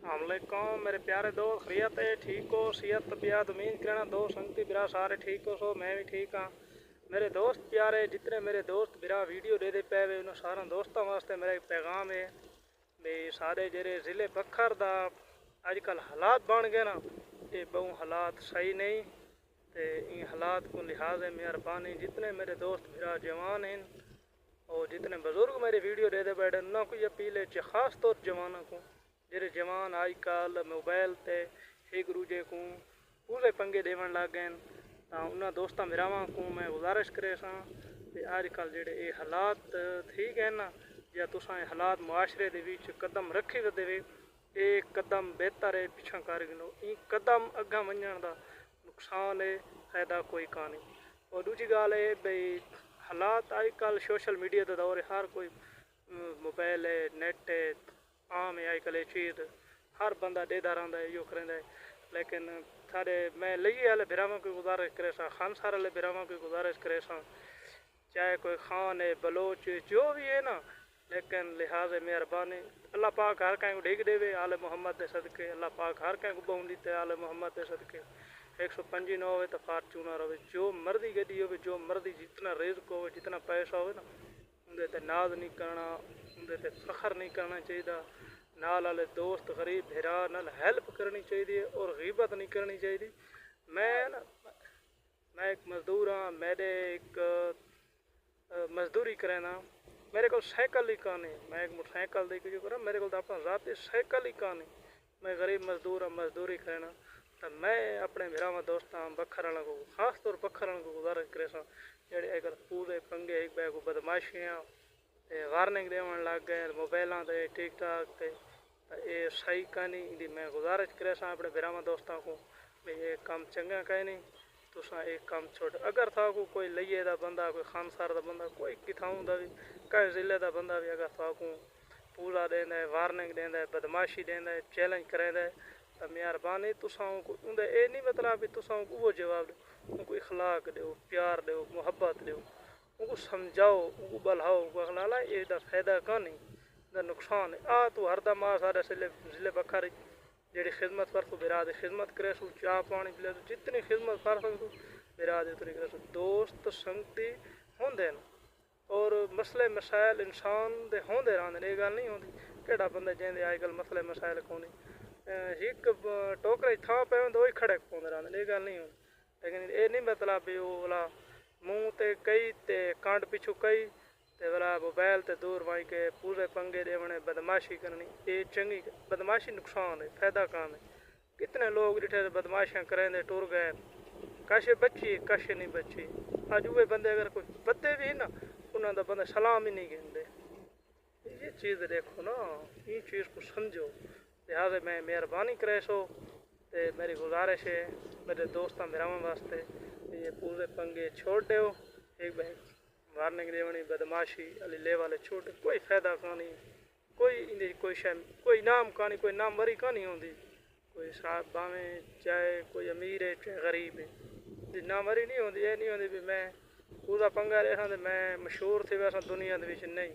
अलैकुम मेरे प्यारे दोस्त, खैरियत है? ठीक हो? सेहत तबीयत उम्मीद करना दो संगती बिरा सारे ठीक हो सो मैं भी ठीक हाँ। मेरे दोस्त प्यारे, जितने मेरे दोस्त बिरा वीडियो दे पे वे उन्होंने सारे दोस्तों वास्ते मेरा एक पैगाम है भी सारे जेरे ज़िले बखर दा अजकल हालात बन गए ना, ये बहु हालात सही नहीं। ते इन हालात को लिहाज मेहरबानी जितने मेरे दोस्त बिरा जवान हैं और जितने बुजुर्ग मेरे वीडियो दे बैठे उन्होंने कोई अपील है खास तौर जवानों को, जेरे जवान आजकल मोबाइल ते एक दूजे को पूरे पंगे देवन लग गए। उन्होंने दोस्तों मिरावां को मैं गुजारिश करे सा कि आजकल जेडे ये हालात ठीक है ना, या तुसा हालात मुआशरे दे विच कदम रखी दे एक कदम बेहतर है पिछा कर गिनो ई कदम अगा वजन का नुकसान है, फायदा कोई का नहीं। और दूजी गाल है भाई हालात आजकल सोशल मीडिया का दौर है, हर कोई मोबाइल है नेट है आम है आजकल ये चीज़ हर बंदा देदा रहा है यो करेंदा है। लेकिन सारे मैं लइए वाले बिरावां की गुजारिश करे सा, खानसार वाले बिरावां की गुजारिश करे सा, चाहे कोई खान है बलोच जो भी है ना, लेकिन लिहाज मेहरबानी अल्लाह पाक हर कहीं को ढीक देवे आले मोहम्मद के सदके, अल्लाह पाक हर कहीं को बहु दीते आले मोहम्मद के सदके। 125 न हो तो फार्चूनर हो, जो मर्जी गड्डी हो, जो मर्जी जितना रिज़्क हो जितना पैसा हो ना, उनके ते नाज नहीं करना, उनके ते फखर नहीं करना चाहिए। नाल वाले दोस्त गरीब भिरा नाल हेल्प करनी चाहिए और गीबत नहीं करनी चाहिए। मैं एक मजदूर हाँ, मेरे एक मजदूरी करेना, मेरे को साइकिल ही का नहीं, मैं एक मोटरसाइकिल दे के करा, मेरे को अपना जाती साइकिल ही का नहीं, मैं गरीब मजदूर हाँ मजदूरी करेना। तो मैं अपने भिरावां दोस्तां बखर को खास तौर बखर को गुजारिश करे सा जेडे अगर पूरे पंगे एक बैग को बदमाशियाँ वार्निंग देवन लग गए मोबाइलों से टिक टाक से, ये सही कहानी दी मैं गुजारिश करे सा अपने बिरावां दोस्तों को भी ये काम चंगा कहीं नहीं, तुसा एक काम छोड़। अगर था को कोई लइए दा बंदा, कोई खानसार दा बंदा, कोई किथाऊं दा भी कई ज़िले दा बंदा भी अगर था को पूरा देंदा है वार्निंग देंदा है बदमाशी देंदा है चैलेंज करेंदा है तो मेहरबानी तुसाओं को उनका ये नहीं मतलब भी तुसाओं को वो जवाब दो, उनको इखलाक दो, प्यार दो, मुहब्बत दो, उनको समझाओ, उनको बल्हाओ, उनको अखलाला ये फायदा का नहीं दा नुकसान है। आ तो हरदम आ सारे ज़िले बखर जेडी खिदमत कर तो बिरा दे खिदमत करे सो, चाह पानी पिले तो जितनी खिदमत कर सकते बिरा दे उतनी करे सो। दोस्त संगती होंदे न और मसले मसाइल इंसान दे होंदे रहंदे, ये गल नहीं होंदी केड़ा बंदा जिंदे अजकल मसले मसाइल कोनी एक टोकरे थां पे होंदे वही खड़े पौंदे रहंदे, ये गल नहीं होंदी। लेकिन ये नहीं मतलब भी वो वाला मुंह ते कई ते कांड पिछू कई ते वाला मोबाइल ते दूर वाई के पूरे पंगे देवने बदमाशी करनी, ये चंगी बदमाशी नुकसान है फायदा काम है। कितने लोग डिठे बदमाशियाँ करें टुर गए, कशे बची कशे नहीं बची। अज वे बंदे अगर कोई बदे भी ना उन्होंने बंदे सलाम ही नहीं गिनते। ये चीज़ देखो ना, ये चीज़ को समझो। लिहाजा मैं मेहरबानी करे सो ते मेरी गुजारिश है मेरे दोस्तों मिरावां वास्ते ये पूरे पंगे छोड़ दो, एक भाई वार्निंग देवनी बदमाशी अली ले वाले छोटे कोई फायदा का नहीं, कोई इन्हें कोई शय कोई नाम कहानी कोई नाम वरी का नहीं होती, कोई साहब बावें चाहे कोई अमीर है चाहे गरीब है नाम वरी नहीं होती। ये नहीं होती भी मैं पूरा पंगा रहा तो मैं मशहूर थे वैसा दुनिया के नहीं।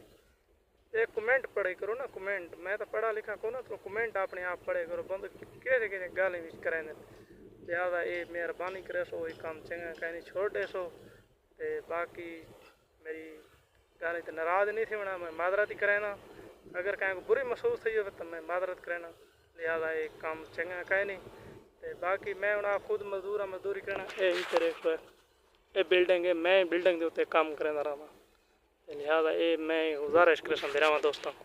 एक कमेंट पढ़े करो ना, कमेंट मैं तो पढ़ा लिखा को ना तो कमेंट अपने आप पढ़े करो, बंद कैसे कैसे गालें भी करें। लिहाजा ये मेहरबानी करे सो ये काम चंगा कहीं छोड़ दे सो। बाकी मेरी गाली तो नाराज़ नहीं थी बना, मैं मादरत ही करेना, अगर कहीं को बुरी महसूस थी हो तो मैं मादरत करेना। लिहाजा ये काम चंगा कहीं नहीं। बाकी मैं उन्हें खुद मजदूरी करना यही तेरे ये बिल्डिंग है, मैं बिल्डिंग के उत्ते काम करेंदा रहा। लिहाजा ये मैं गुजारिश करे मेरा दोस्तों को।